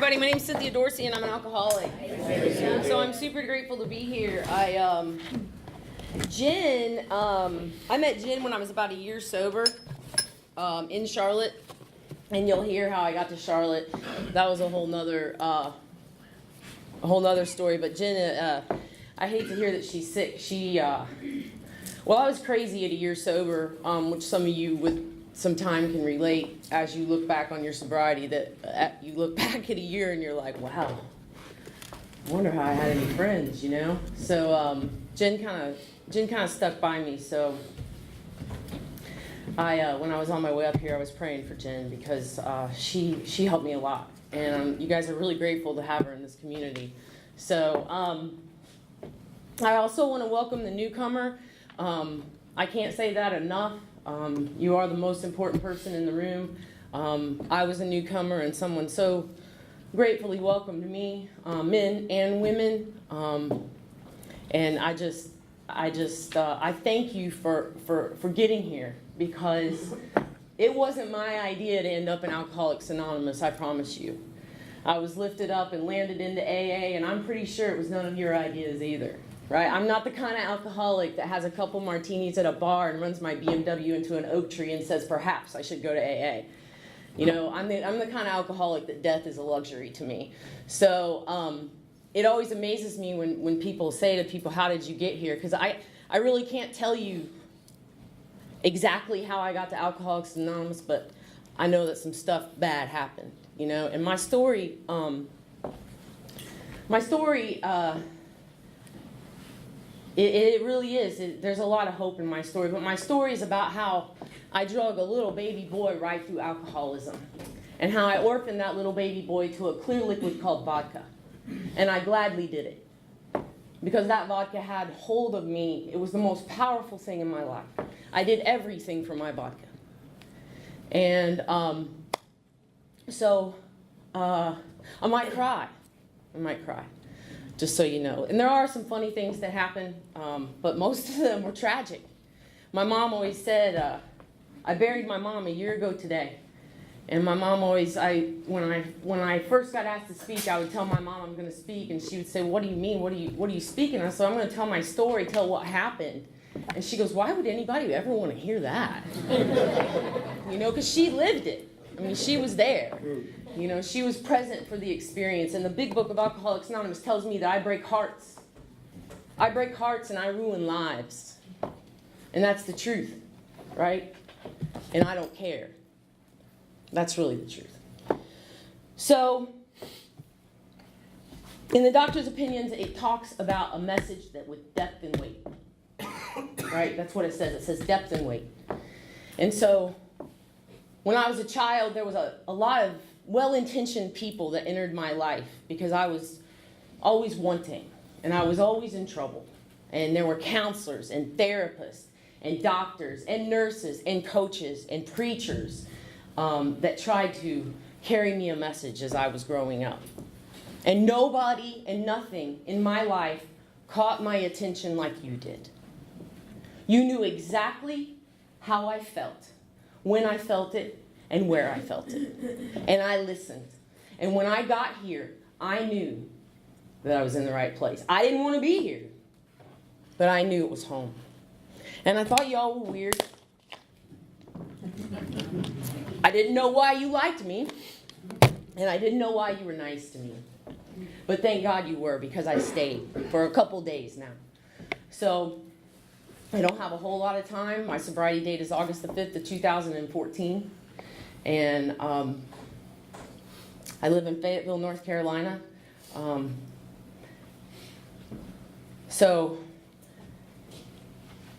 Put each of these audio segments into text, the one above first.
everybody. My name's Cynthia Dorsey, and I'm an alcoholic. So I'm super grateful to be here. Jen, I met Jen when I was about a year sober in Charlotte, and you'll hear how I got to Charlotte. That was a whole nother story. But Jen, I hate to hear that she's sick. Well, I was crazy at a year sober, which some of you with some time can relate as you look back on your sobriety, that you look back at a year and you're like, wow, I wonder how I had any friends, you know? So Jen kind of stuck by me. So when I was on my way up here, I was praying for Jen because she helped me a lot. And you guys are really grateful to have her in this community. So I also want to welcome the newcomer. I can't say that enough. You are the most important person in the room. I was a newcomer, and someone so gratefully welcomed me, men and women. And I thank you for getting here, because it wasn't my idea to end up in Alcoholics Anonymous, I promise you. I was lifted up and landed into AA, and I'm pretty sure it was none of your ideas either. Right? I'm not the kind of alcoholic that has a couple martinis at a bar and runs my BMW into an oak tree and says, perhaps I should go to AA. You know, I'm the kind of alcoholic that death is a luxury to me. So it always amazes me when people say to people, how did you get here? Because I really can't tell you exactly how I got to Alcoholics Anonymous, but I know that some stuff bad happened, you know. And my story, It really is. There's a lot of hope in my story. But my story is about how I drug a little baby boy right through alcoholism, and how I orphaned that little baby boy to a clear liquid called vodka. And I gladly did it, because that vodka had hold of me. It was the most powerful thing in my life. I did everything for my vodka. And so I might cry. Just so you know. And there are some funny things that happen, but most of them were tragic. My mom always said, I buried my mom a year ago today. And my mom always, when I first got asked to speak, I would tell my mom I'm going to speak, and she would say, what do you mean? What are you speaking? I said, I'm going to tell my story, tell what happened. And she goes, why would anybody ever want to hear that? You know, because she lived it. I mean, she was there. You know, she was present for the experience. And the big book of Alcoholics Anonymous tells me that I break hearts. I break hearts and I ruin lives. And that's the truth, right? And I don't care. That's really the truth. So, in the doctor's opinions, it talks about a message that with depth and weight. Right? That's what it says. It says depth and weight. And so, when I was a child, there was a lot of well-intentioned people that entered my life, because I was always wanting, and I was always in trouble. And there were counselors and therapists and doctors and nurses and coaches and preachers that tried to carry me a message as I was growing up. And nobody and nothing in my life caught my attention like you did. You knew exactly how I felt, when I felt it, and where I felt it. And I listened. And when I got here, I knew that I was in the right place. I didn't want to be here, but I knew it was home. And I thought y'all were weird. I didn't know why you liked me, and I didn't know why you were nice to me. But thank God you were, because I stayed for a couple days now. So I don't have a whole lot of time. My sobriety date is August the 5th of 2014. And I live in Fayetteville, North Carolina. So,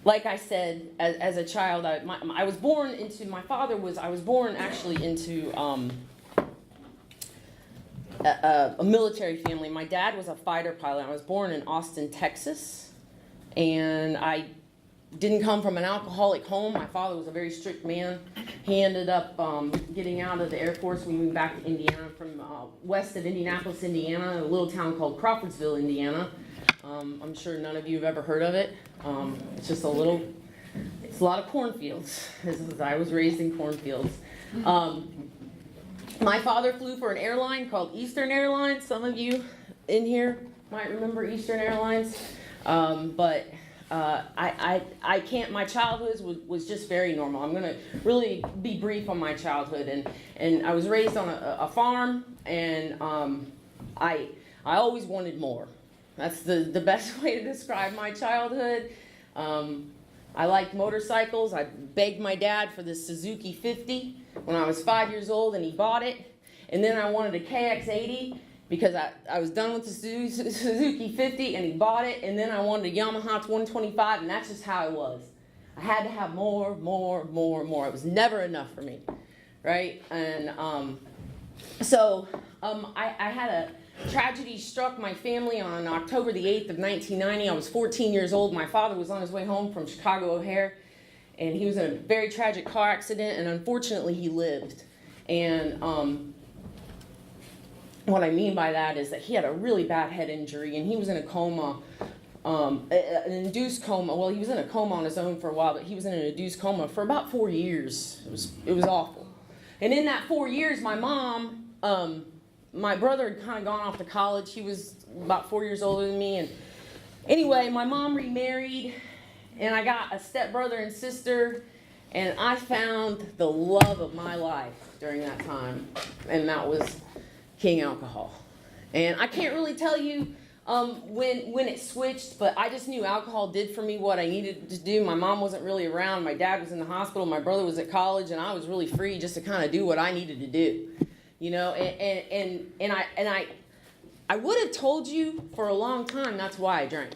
like I said, as a child, I was born into, I was born actually into a military family. My dad was a fighter pilot. I was born in Austin, Texas. And I didn't come from an alcoholic home. My father was a very strict man. He ended up getting out of the Air Force. We moved back to Indiana from west of Indianapolis, Indiana, a little town called Crawfordsville, Indiana. I'm sure none of you have ever heard of it. It's just a lot of cornfields. I was raised in cornfields. My father flew for an airline called Eastern Airlines. Some of you in here might remember Eastern Airlines. I can't, my childhood was just very normal. I'm going to really be brief on my childhood. And I was raised on a farm, and I always wanted more. That's the best way to describe my childhood. I liked motorcycles. I begged my dad for this Suzuki 50 when I was 5 years old, and he bought it. And then I wanted a KX80 because I was done with the Suzuki 50, and he bought it. And then I wanted a Yamaha 125, and that's just how I was. I had to have more. It was never enough for me, right? And I had a tragedy struck my family on October the 8th of 1990. I was 14 years old. My father was on his way home from Chicago O'Hare, and he was in a very tragic car accident, and unfortunately he lived. And what I mean by that is that he had a really bad head injury, and he was in a coma, an induced coma. Well, he was in a coma on his own for a while, but he was in an induced coma for about 4 years. It was awful. And in that 4 years, my mom, my brother had kind of gone off to college. He was about 4 years older than me. And anyway, my mom remarried, and I got a stepbrother and sister, and I found the love of my life during that time, and that was King alcohol. And I can't really tell you when it switched, but I just knew alcohol did for me what I needed to do. My mom wasn't really around. My dad was in the hospital. My brother was at college, and I was really free just to kind of do what I needed to do. You know, and I would have told you for a long time that's why I drank.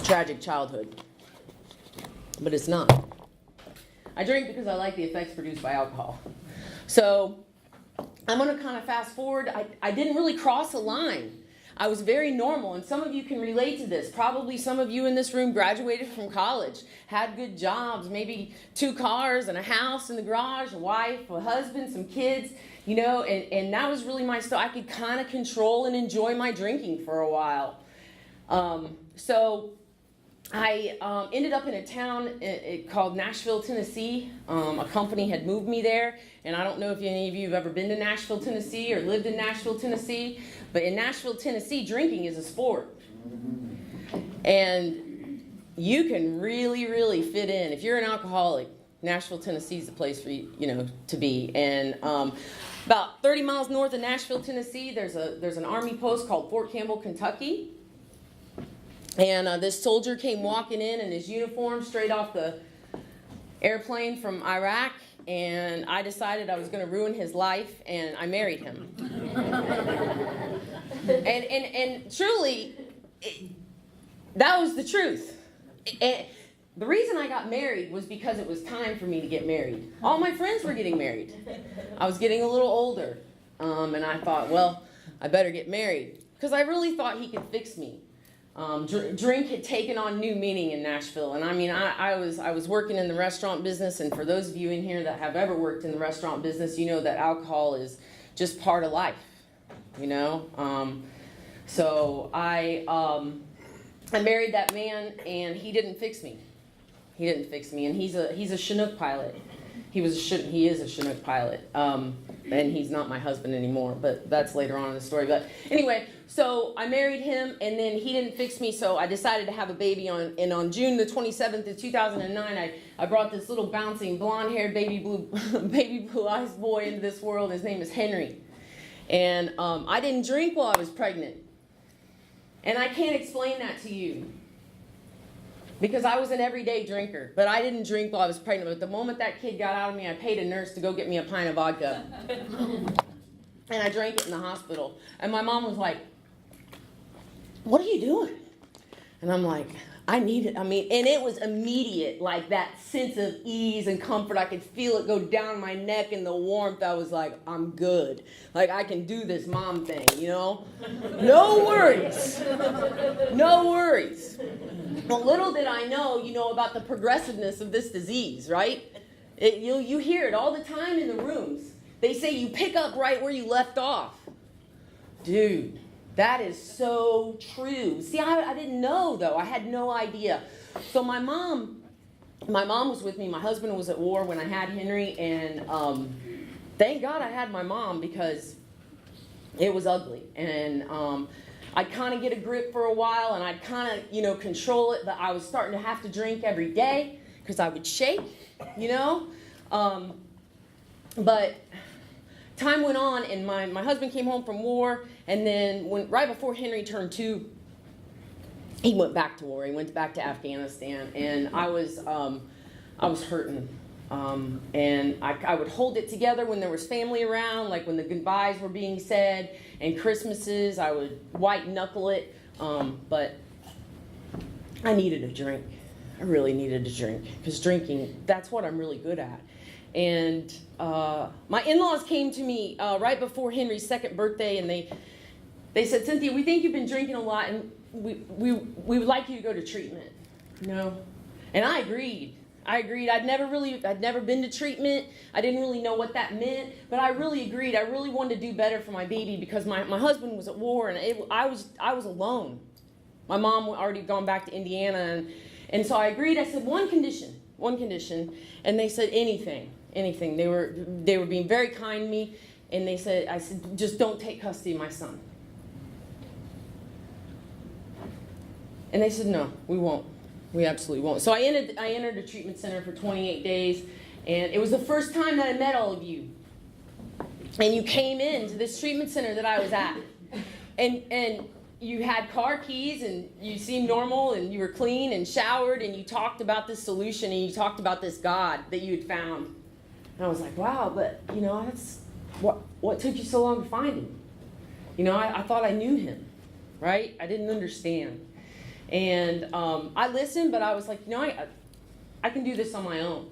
Tragic childhood. But it's not. I drink because I like the effects produced by alcohol. So I'm going to kind of fast forward. I didn't really cross a line. I was very normal, and some of you can relate to this. Probably some of you in this room graduated from college, had good jobs, maybe 2 cars and a house in the garage, a wife, a husband, some kids, you know, and that was really my style. I could kind of control and enjoy my drinking for a while. So I ended up in a town called Nashville, Tennessee. A company had moved me there, and I don't know if any of you have ever been to Nashville, Tennessee, or lived in Nashville, Tennessee, but in Nashville, Tennessee, drinking is a sport. And you can really, really fit in. If you're an alcoholic, Nashville, Tennessee is the place for you to be. And about 30 miles north of Nashville, Tennessee, there's an army post called Fort Campbell, Kentucky. And this soldier came walking in his uniform straight off the airplane from Iraq, and I decided I was going to ruin his life, and I married him. and truly, that was the truth. And the reason I got married was because it was time for me to get married. All my friends were getting married. I was getting a little older, and I thought, well, I better get married, because I really thought he could fix me. Drink had taken on new meaning in Nashville, and I mean, I was working in the restaurant business, and for those of you in here that have ever worked in the restaurant business, you know that alcohol is just part of life, you know. So I married that man, and he didn't fix me. He didn't fix me, and he's a Chinook pilot. He is a Chinook pilot, and he's not my husband anymore, but that's later on in the story. But anyway, so I married him, and then he didn't fix me, so I decided to have a baby on June the 27th of 2009, I brought this little bouncing, blonde-haired, baby blue-eyes boy into this world. His name is Henry. And I didn't drink while I was pregnant. And I can't explain that to you, because I was an everyday drinker, but I didn't drink while I was pregnant. But the moment that kid got out of me, I paid a nurse to go get me a pint of vodka. And I drank it in the hospital. And my mom was like, "What are you doing?" And I'm like, I need it. I mean, and it was immediate, like that sense of ease and comfort. I could feel it go down my neck and the warmth. I was like, I'm good. Like, I can do this mom thing, you know? No worries. No worries. Well, little did I know, about the progressiveness of this disease, right? You hear it all the time in the rooms. They say you pick up right where you left off. Dude. That is so true. See, I didn't know, though. I had no idea. So my mom was with me. My husband was at war when I had Henry, and thank God I had my mom, because it was ugly. And I'd kind of get a grip for a while, and I'd kind of, control it, but I was starting to have to drink every day because I would shake, But time went on, and my husband came home from war, and then right before Henry turned 2, he went back to war. He went back to Afghanistan, and I was hurting. And I would hold it together when there was family around, like when the goodbyes were being said, and Christmases, I would white knuckle it. But I needed a drink. I really needed a drink, because drinking, that's what I'm really good at. And my in-laws came to me right before Henry's 2nd birthday, and they said, Cynthia, we think you've been drinking a lot, and we would like you to go to treatment. And I agreed. I'd never been to treatment. I didn't really know what that meant, but I really agreed. I really wanted to do better for my baby, because my husband was at war, and I was alone. My mom had already gone back to Indiana, and so I agreed. I said, one condition, and they said anything. They were being very kind to me, and I said, just don't take custody of my son. And they said, no, we won't. We absolutely won't. So I entered a treatment center for 28 days, and it was the first time that I met all of you. And you came into this treatment center that I was at, and you had car keys, and you seemed normal, and you were clean and showered, and you talked about this solution, and you talked about this God that you had found. And I was like, wow, but that's what took you so long to find him? I thought I knew him, right? I didn't understand. And I listened, but I was like, I can do this on my own.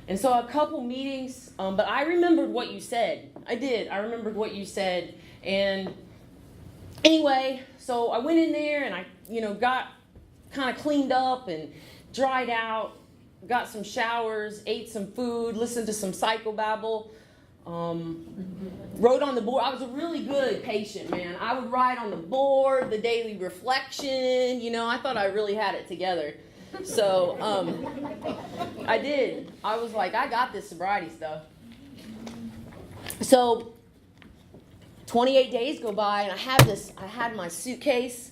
And so a couple meetings, but I remembered what you said. I did. I remembered what you said. And anyway, so I went in there, and I, got kind of cleaned up and dried out, got some showers, ate some food, listened to some psychobabble. Wrote on the board. I was a really good patient, man. I would write on the board, the daily reflection. I thought I really had it together. So I did. I was like, I got this sobriety stuff. So 28 days go by, and I had my suitcase,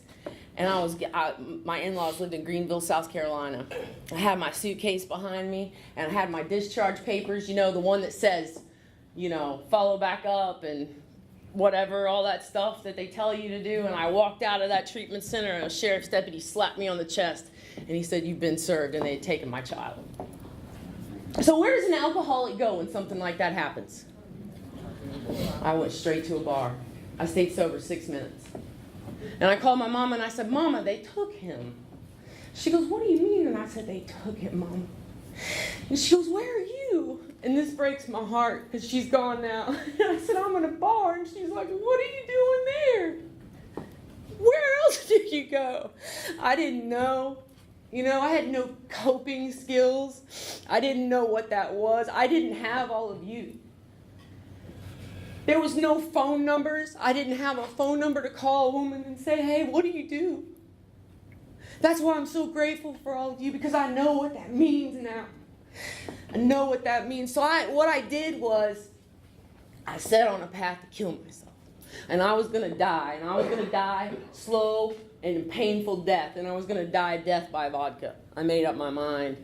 and my in-laws lived in Greenville, South Carolina. I had my suitcase behind me, and I had my discharge papers, the one that says, follow back up and whatever, all that stuff that they tell you to do. And I walked out of that treatment center, and a sheriff's deputy slapped me on the chest, and he said, you've been served, and they had taken my child. So where does an alcoholic go when something like that happens? I went straight to a bar. I stayed sober 6 minutes. And I called my mama, and I said, Mama, they took him. She goes, what do you mean? And I said, they took him, Mama. And she goes, where are you? And this breaks my heart, because she's gone now. And I said, I'm in a bar. And she's like, what are you doing there? Where else did you go? I didn't know. I had no coping skills. I didn't know what that was. I didn't have all of you. There was no phone numbers. I didn't have a phone number to call a woman and say, hey, what do you do? That's why I'm so grateful for all of you, because I know what that means now. I know what that means. So what I did was, I set on a path to kill myself. And I was going to die. And I was going to die slow and painful death. And I was going to die death by vodka. I made up my mind.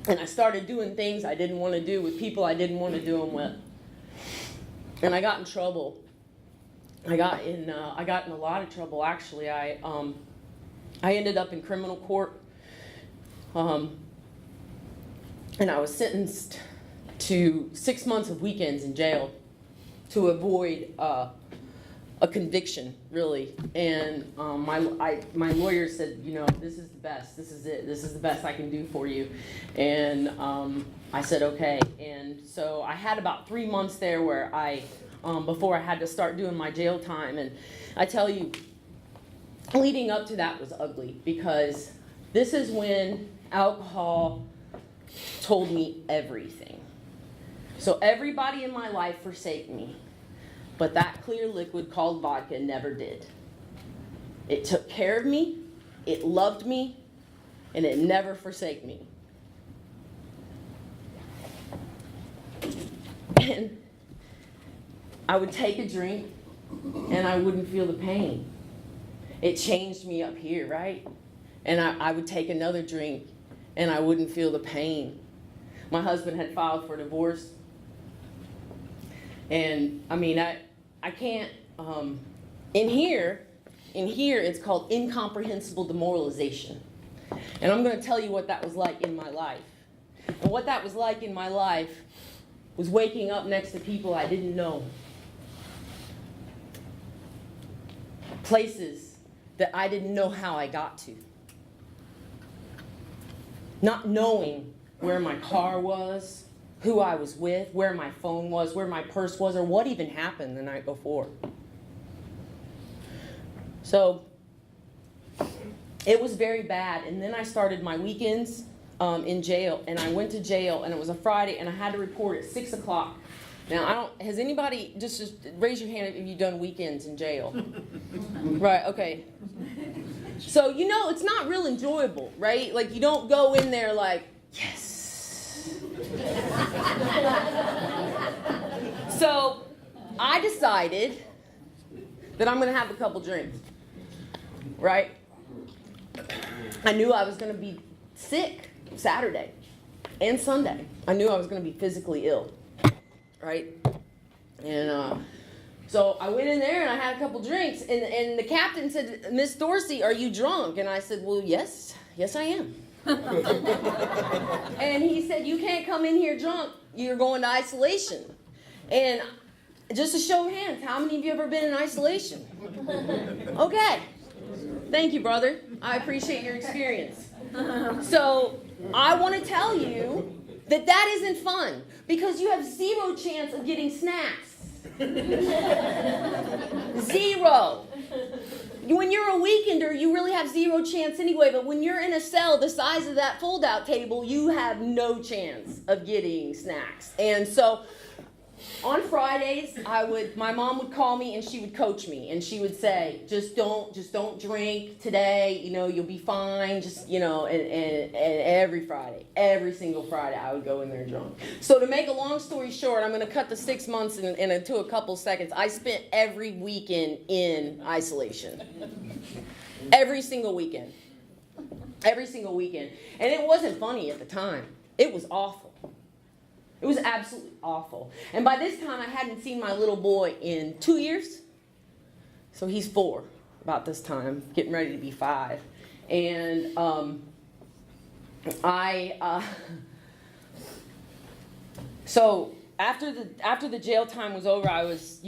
And I started doing things I didn't want to do with people I didn't want to do them with. And I got in trouble. I got in a lot of trouble, actually. I ended up in criminal court. And I was sentenced to 6 months of weekends in jail to avoid a conviction, really. And my lawyer said, this is the best. This is it. This is the best I can do for you. And I said, okay. And so I had about 3 months there where before I had to start doing my jail time. And I tell you, leading up to that was ugly, because this is when alcohol told me everything. So everybody in my life forsake me, but that clear liquid called vodka never did. It took care of me, it loved me, and it never forsake me. And I would take a drink, and I wouldn't feel the pain. It changed me up here, right? And I would take another drink, and I wouldn't feel the pain. My husband had filed for divorce. And I can't, in here it's called incomprehensible demoralization. And I'm going to tell you what that was like in my life. And what that was like in my life was waking up next to people I didn't know. Places that I didn't know how I got to. Not knowing where my car was, who I was with, where my phone was, where my purse was, or what even happened the night before. So it was very bad. And then I started my weekends in jail, and I went to jail, and it was a Friday, and I had to report at 6 o'clock. Now, has anybody, just raise your hand if you've done weekends in jail. Right, okay. So, it's not real enjoyable, right? Like, you don't go in there like, yes. So, I decided that I'm going to have a couple drinks, right? I knew I was going to be sick Saturday and Sunday. I knew I was going to be physically ill. Right? And so I went in there and I had a couple drinks, and the captain said, "Miss Dorsey, are you drunk?" And I said, "Well, yes I am." And he said, "You can't come in here drunk. You're going to isolation." And just a show of hands, how many of you ever been in isolation? Okay. Thank you, brother. I appreciate your experience. So I want to tell you that isn't fun, because you have zero chance of getting snacks. Zero. When you're a weekender, you really have zero chance anyway, but when you're in a cell the size of that fold-out table, you have no chance of getting snacks. And so on Fridays, my mom would call me and she would coach me, and she would say, just don't drink today, you'll be fine, and every single Friday I would go in there drunk. So to make a long story short, I'm going to cut the 6 months into a couple seconds. I spent every weekend in isolation. Every single weekend. Every single weekend. And it wasn't funny at the time. It was awful. It was absolutely awful. And by this time, I hadn't seen my little boy in 2 years. So he's 4 about this time, getting ready to be 5. And so after the jail time was over, I was,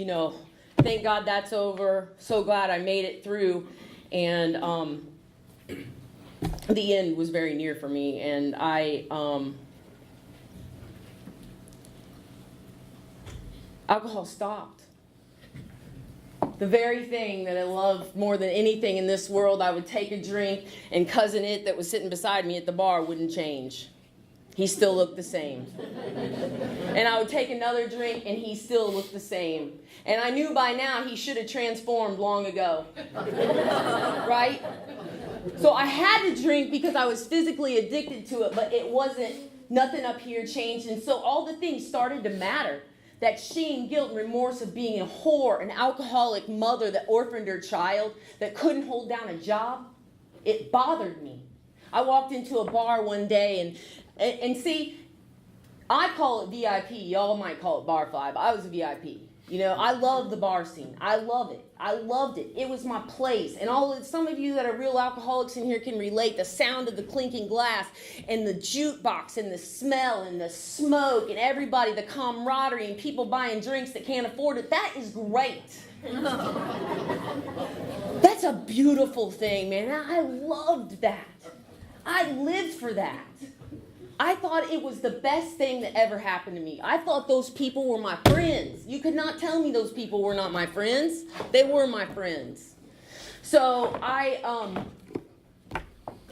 thank God that's over. So glad I made it through. And the end was very near for me. And alcohol stopped. The very thing that I loved more than anything in this world, I would take a drink, and Cousin It that was sitting beside me at the bar wouldn't change. He still looked the same. And I would take another drink, and he still looked the same. And I knew by now he should have transformed long ago. Right? So I had to drink because I was physically addicted to it, but it wasn't, nothing up here changed. And so all the things started to matter. That shame, guilt, and remorse of being a whore, an alcoholic mother that orphaned her child, that couldn't hold down a job, it bothered me. I walked into a bar one day, and see, I call it VIP. Y'all might call it Barfly, but I was a VIP. I love the bar scene. I love it. I loved it. It was my place. And some of you that are real alcoholics in here can relate. The sound of the clinking glass and the jukebox and the smell and the smoke and everybody, the camaraderie and people buying drinks that can't afford it. That is great. That's a beautiful thing, man. I loved that. I lived for that. I thought it was the best thing that ever happened to me. I thought those people were my friends. You could not tell me those people were not my friends. They were my friends. So what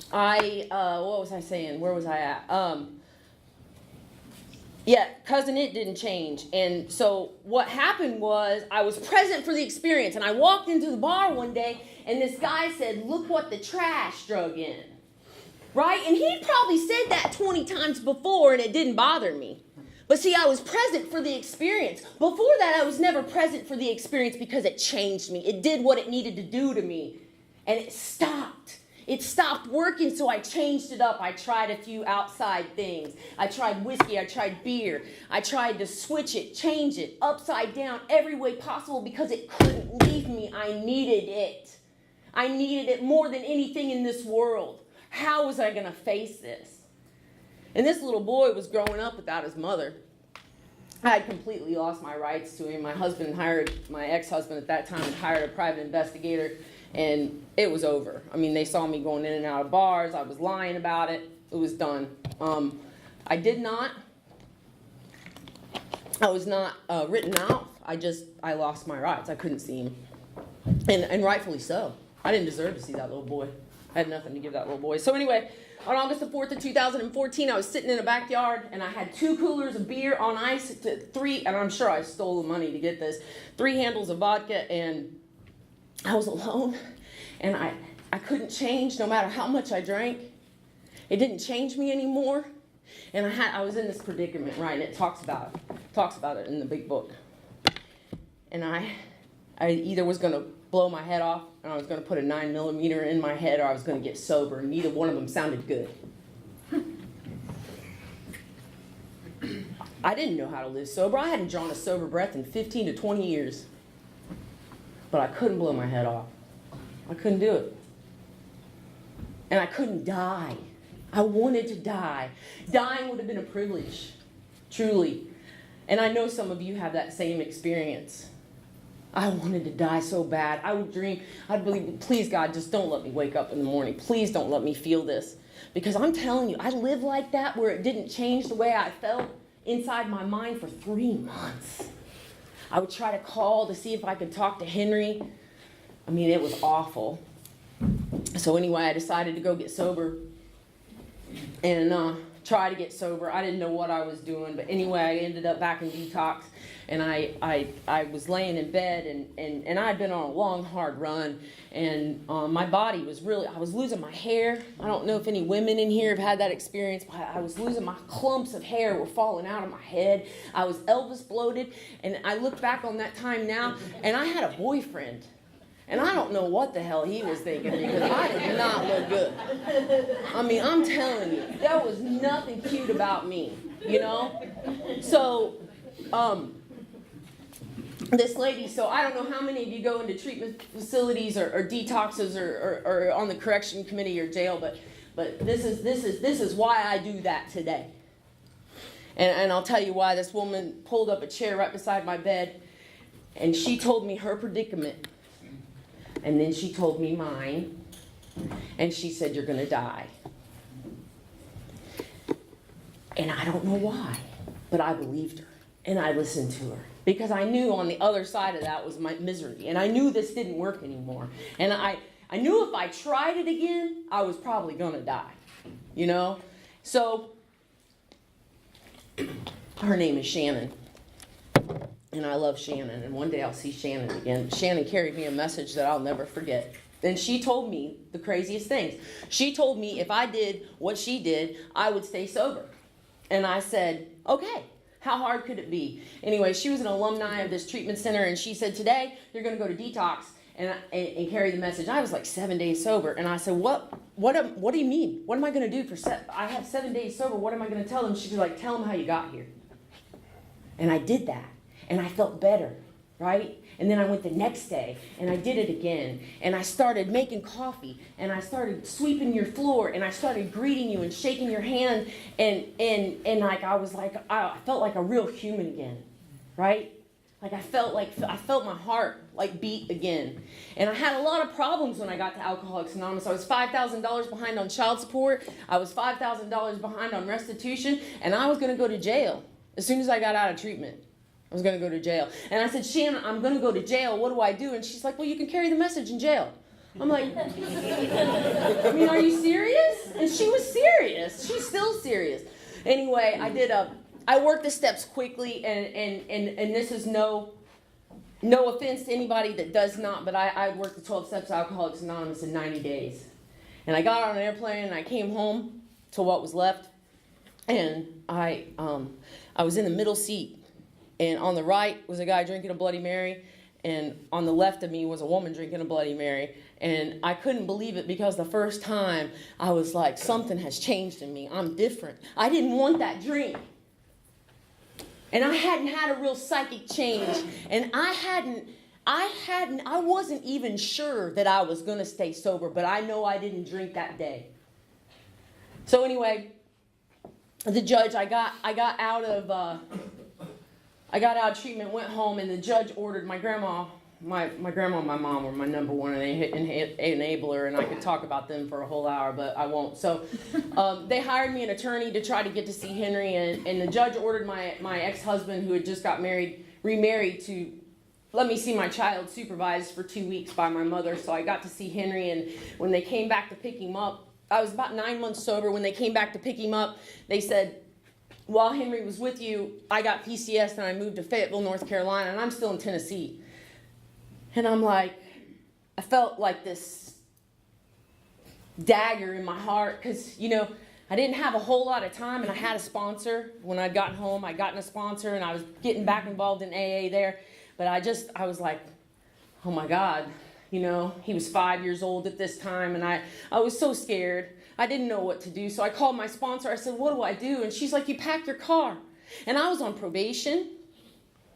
was I saying? Where was I at? Cousin It didn't change. And so what happened was I was present for the experience. And I walked into the bar one day, and this guy said, "Look what the trash drug in." Right? And he probably said that 20 times before, and it didn't bother me. But see, I was present for the experience. Before that, I was never present for the experience because it changed me. It did what it needed to do to me. And it stopped. It stopped working, so I changed it up. I tried a few outside things. I tried whiskey. I tried beer. I tried to switch it, change it, upside down, every way possible because it couldn't leave me. I needed it. I needed it more than anything in this world. How was I going to face this? And this little boy was growing up without his mother. I had completely lost my rights to him. My ex-husband at that time had hired a private investigator, and it was over. I mean, they saw me going in and out of bars. I was lying about it. It was done. I was not written out. I lost my rights. I couldn't see him. And rightfully so. I didn't deserve to see that little boy. I had nothing to give that little boy. So anyway, on August the 4th of 2014, I was sitting in a backyard, and I had 2 coolers of beer on ice, 3, and I'm sure I stole the money to get this, 3 handles of vodka, and I was alone, and I couldn't change no matter how much I drank. It didn't change me anymore, and I was in this predicament, right, and it talks about it in the big book. And I either was going to blow my head off, and I was going to put a 9mm in my head, or I was going to get sober, and neither one of them sounded good. I didn't know how to live sober. I hadn't drawn a sober breath in 15 to 20 years. But I couldn't blow my head off. I couldn't do it. And I couldn't die. I wanted to die. Dying would have been a privilege, truly. And I know some of you have that same experience. I wanted to die so bad. I would dream, I'd believe, please God, just don't let me wake up in the morning. Please don't let me feel this. Because I'm telling you, I lived like that where it didn't change the way I felt inside my mind for 3 months. I would try to call to see if I could talk to Henry. I mean, it was awful. So anyway, I decided to go get sober and try to get sober. I didn't know what I was doing, but anyway, I ended up back in detox. And I was laying in bed, and I had been on a long, hard run, and my body was really, I was losing my hair. I don't know if any women in here have had that experience, but I was losing, my clumps of hair were falling out of my head. I was Elvis bloated, and I look back on that time now, and I had a boyfriend. And I don't know what the hell he was thinking because I did not look good. I mean, I'm telling you, there was nothing cute about me, you know? So, this lady, so I don't know how many of you go into treatment facilities or detoxes or on the correction committee or jail, but this is why I do that today. And I'll tell you why. This woman pulled up a chair right beside my bed, and she told me her predicament. And then she told me mine, and she said, "You're going to die." And I don't know why, but I believed her, and I listened to her. Because I knew on the other side of that was my misery. And I knew this didn't work anymore. And I knew if I tried it again, I was probably going to die. You know? So, her name is Shannon. And I love Shannon. And one day I'll see Shannon again. Shannon carried me a message that I'll never forget. And she told me the craziest things. She told me if I did what she did, I would stay sober. And I said, okay. How hard could it be? Anyway, she was an alumni of this treatment center, and she said, today you're going to go to detox and carry the message. I was like 7 days sober, and I said, what do you mean? What am I going to do I have 7 days sober. What am I going to tell them? She was like, tell them how you got here. And I did that, and I felt better, right? And then I went the next day, and I did it again, and I started making coffee, and I started sweeping your floor, and I started greeting you and shaking your hand, and like I felt like a real human again, right? Like I felt my heart like beat again. And I had a lot of problems when I got to Alcoholics Anonymous. I was $5,000 behind on child support. I was $5,000 behind on restitution, and I was going to go to jail as soon as I got out of treatment. I was going to go to jail. And I said, Shannon, I'm going to go to jail. What do I do? And she's like, well, you can carry the message in jail. I'm like, I mean, are you serious? And she was serious. She's still serious. Anyway, I worked the steps quickly, and this is no offense to anybody that does not, but I worked the 12 steps of Alcoholics Anonymous in 90 days. And I got on an airplane, and I came home to what was left. And I was in the middle seat, and on the right was a guy drinking a Bloody Mary, and on the left of me was a woman drinking a Bloody Mary. And I couldn't believe it, because the first time I was like, something has changed in me. I'm different. I didn't want that drink. And I hadn't had a real psychic change. And I wasn't even sure that I was going to stay sober, but I know I didn't drink that day. So anyway, the judge, I got out of treatment, went home, and the judge ordered my grandma. My grandma and my mom were my number one enabler, and I could talk about them for a whole hour, but I won't. So they hired me an attorney to try to get to see Henry, and the judge ordered my ex-husband, who had just got remarried, to let me see my child supervised for 2 weeks by my mother. So I got to see Henry, and when they came back to pick him up, I was about 9 months sober. When they came back to pick him up, they said, while Henry was with you, I got PCS and I moved to Fayetteville, North Carolina, and I'm still in Tennessee. And I'm like, I felt like this dagger in my heart, because, I didn't have a whole lot of time, and I had a sponsor. When I'd gotten home, I'd gotten a sponsor, and I was getting back involved in AA there. But I was like, oh my God, he was 5 years old at this time, and I was so scared. I didn't know what to do. So I called my sponsor. I said, what do I do? And she's like, you pack your car. And I was on probation,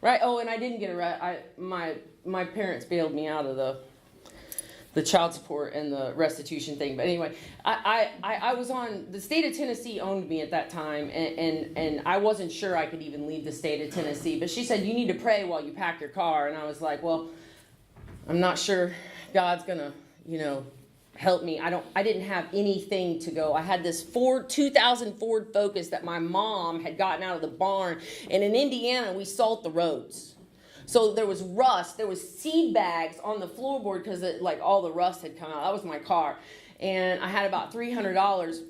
right? Oh, and I didn't get arrested. My parents bailed me out of the child support and the restitution thing. But anyway, I was on, the state of Tennessee owned me at that time, and I wasn't sure I could even leave the state of Tennessee. But she said, you need to pray while you pack your car. And I was like, well, I'm not sure God's gonna, help me. I didn't have anything to go. I had this 2000 Ford Focus that my mom had gotten out of the barn. And in Indiana, we salt the roads. So there was rust. There was seed bags on the floorboard, because all the rust had come out. That was my car. And I had about $300.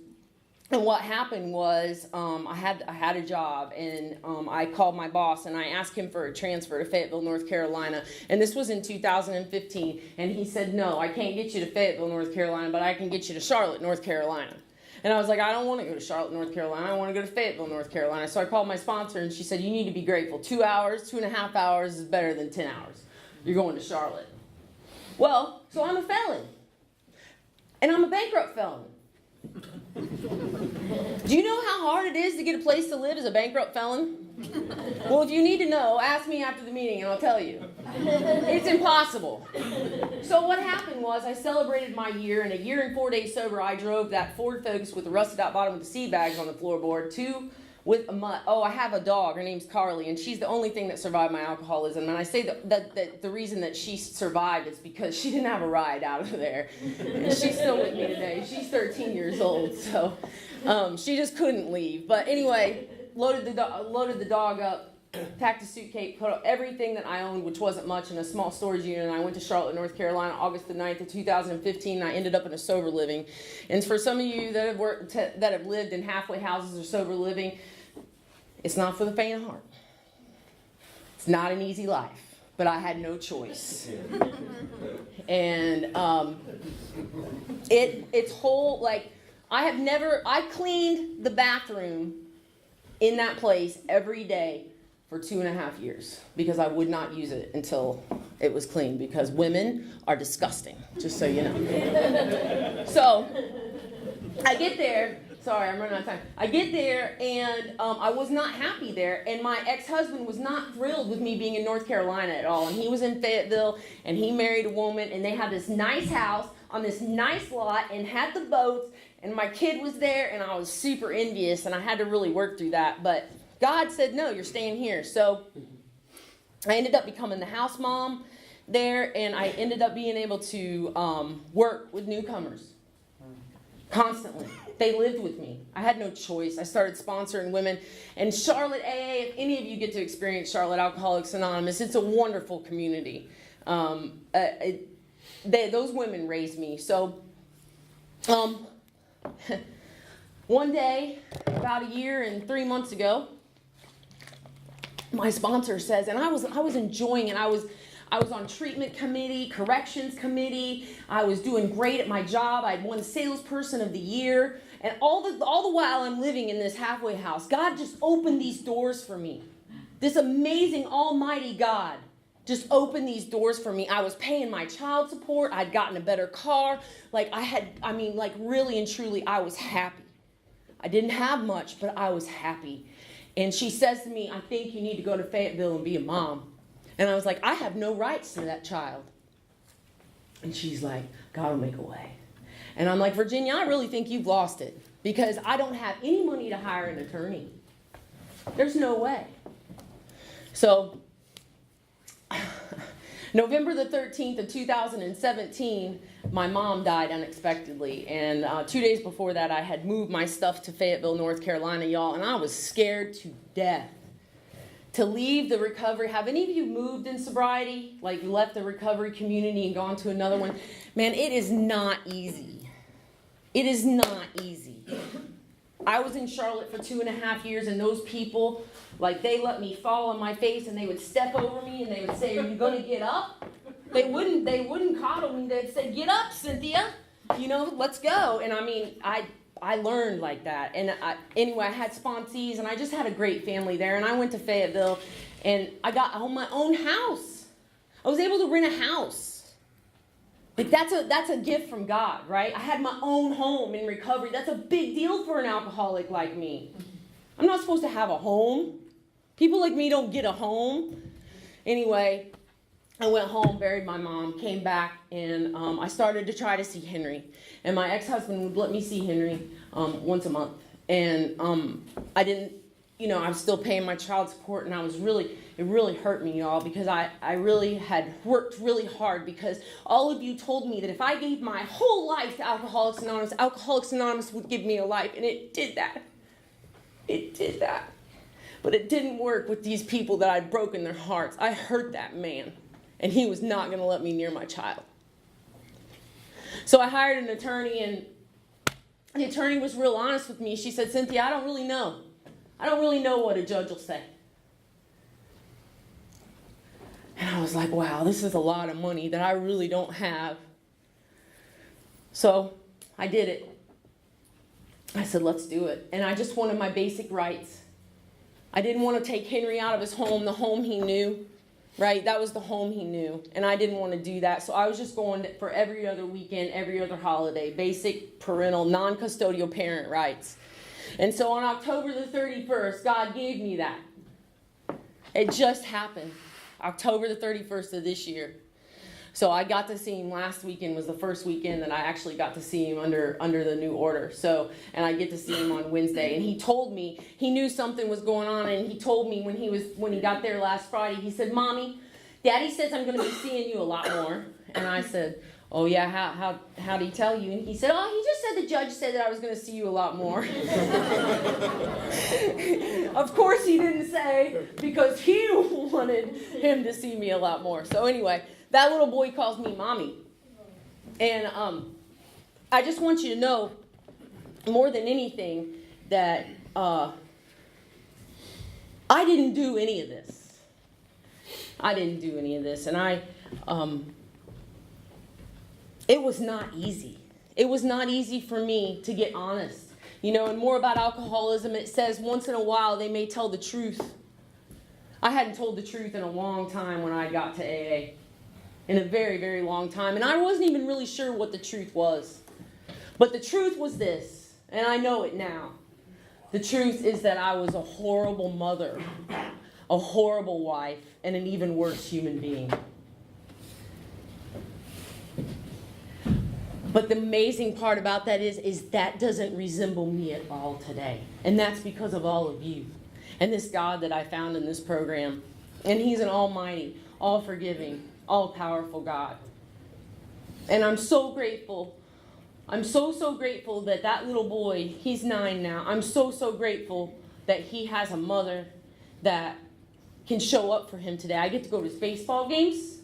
And what happened was I had a job, and I called my boss, and I asked him for a transfer to Fayetteville, North Carolina. And this was in 2015. And he said, no, I can't get you to Fayetteville, North Carolina, but I can get you to Charlotte, North Carolina. And I was like, I don't want to go to Charlotte, North Carolina. I want to go to Fayetteville, North Carolina. So I called my sponsor, and she said, you need to be grateful. 2 hours, 2.5 hours is better than 10 hours. You're going to Charlotte. Well, so I'm a felon. And I'm a bankrupt felon. Do you know how hard it is to get a place to live as a bankrupt felon? Well, if you need to know, ask me after the meeting and I'll tell you. It's impossible. So what happened was, I celebrated my year, and a year and 4 days sober, I drove that Ford Focus with the rusted out bottom with the seed bags on the floorboard I have a dog. Her name's Carly, and she's the only thing that survived my alcoholism. And I say that the reason that she survived is because she didn't have a ride out of there. And she's still with me today. She's 13 years old, so she just couldn't leave. But anyway, loaded the dog up, packed a suitcase, put everything that I owned, which wasn't much, in a small storage unit, and I went to Charlotte, North Carolina, August the 9th of 2015, and I ended up in a sober living. And for some of you that have lived in halfway houses or sober living, it's not for the faint of heart. It's not an easy life, but I had no choice. And it's whole, I cleaned the bathroom in that place every day for 2.5 years, because I would not use it until it was clean, because women are disgusting, just so you know. So I get there. Sorry, I'm running out of time. I get there, and I was not happy there, and my ex-husband was not thrilled with me being in North Carolina at all. And he was in Fayetteville, and he married a woman, and they had this nice house on this nice lot and had the boats, and my kid was there, and I was super envious, and I had to really work through that. But God said, no, you're staying here. So I ended up becoming the house mom there, and I ended up being able to work with newcomers constantly. They lived with me. I had no choice. I started sponsoring women. And Charlotte AA, if any of you get to experience Charlotte Alcoholics Anonymous, it's a wonderful community. Those women raised me. So one day, about a year and 3 months ago, my sponsor says, and I was enjoying it. I was on treatment committee, corrections committee. I was doing great at my job. I'd won salesperson of the year. And all the while I'm living in this halfway house, God just opened these doors for me. This amazing, almighty God just opened these doors for me. I was paying my child support. I'd gotten a better car. Really and truly, I was happy. I didn't have much, but I was happy. And she says to me, I think you need to go to Fayetteville and be a mom. And I was like, I have no rights to that child. And she's like, God will make a way. And I'm like, Virginia, I really think you've lost it, because I don't have any money to hire an attorney. There's no way. So November the 13th of 2017, my mom died unexpectedly. And 2 days before that, I had moved my stuff to Fayetteville, North Carolina, y'all. And I was scared to death to leave the recovery. Have any of you moved in sobriety? Like left the recovery community and gone to another one? Man, it is not easy. It is not easy. I was in Charlotte for 2.5 years, and those people, like, they let me fall on my face, and they would step over me, and they would say, are you going to get up? They wouldn't coddle me. They'd say, get up, Cynthia. Let's go. And I mean, I learned like that. And anyway, I had sponsees, and I just had a great family there. And I went to Fayetteville, and I got my own house. I was able to rent a house. Like, that's a gift from God, right? I had my own home in recovery. That's a big deal for an alcoholic like me. I'm not supposed to have a home. People like me don't get a home. Anyway, I went home, buried my mom, came back, and I started to try to see Henry. And my ex-husband would let me see Henry once a month. And I didn't, I was still paying my child support, and it really hurt me, y'all, because I really had worked really hard, because all of you told me that if I gave my whole life to Alcoholics Anonymous would give me a life, and it did that. It did that. But it didn't work with these people that I'd broken their hearts. I hurt that man, and he was not going to let me near my child. So I hired an attorney, and the attorney was real honest with me. She said, Cynthia, I don't really know. I don't really know what a judge will say. And I was like, wow, this is a lot of money that I really don't have. So I did it. I said, let's do it. And I just wanted my basic rights. I didn't want to take Henry out of his home, the home he knew, right? That was the home he knew. And I didn't want to do that. So I was just going for every other weekend, every other holiday, basic parental, non-custodial parent rights. And so on October the 31st, God gave me that. It just happened. October the 31st of this year. So I got to see him last weekend, was the first weekend that I actually got to see him under the new order. So, and I get to see him on Wednesday. And he told me, he knew something was going on, and he told me when he got there last Friday, he said, Mommy, Daddy says I'm going to be seeing you a lot more. And I said, oh yeah, how did he tell you? And he said, oh, he just said the judge said that I was going to see you a lot more. Of course he didn't say, because he wanted him to see me a lot more. So anyway, that little boy calls me Mommy. And I just want you to know, more than anything, that I didn't do any of this. I didn't do any of this. And it was not easy. It was not easy for me to get honest. And more about alcoholism, it says once in a while they may tell the truth. I hadn't told the truth in a long time when I got to AA. In a very, very long time. And I wasn't even really sure what the truth was. But the truth was this, and I know it now. The truth is that I was a horrible mother, a horrible wife, and an even worse human being. But the amazing part about that is that doesn't resemble me at all today. And that's because of all of you. And this God that I found in this program. And He's an almighty, all-forgiving, all-powerful God. And I'm so grateful. I'm so grateful that little boy, he's 9 now. I'm so grateful that he has a mother that can show up for him today. I get to go to his baseball games.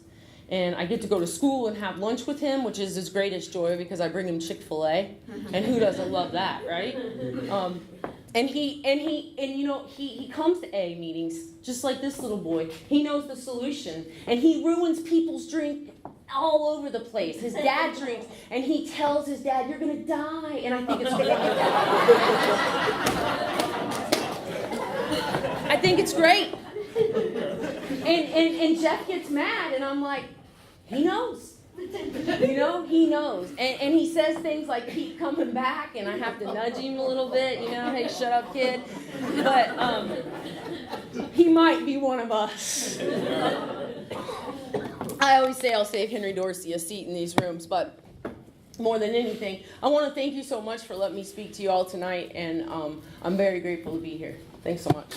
And I get to go to school and have lunch with him, which is his greatest joy because I bring him Chick-fil-A. And who doesn't love that, right? And he comes to AA meetings just like this little boy. He knows the solution. And he ruins people's drink all over the place. His dad drinks, and he tells his dad, "You're going to die." And I think it's I think it's great. And Jeff gets mad, and I'm like, he knows. You know, he knows. And he says things like, "Keep coming back," and I have to nudge him a little bit, you know, "Hey, shut up, kid." But he might be one of us. I always say I'll save Henry Dorsey a seat in these rooms, but more than anything, I want to thank you so much for letting me speak to you all tonight, and I'm very grateful to be here. Thanks so much.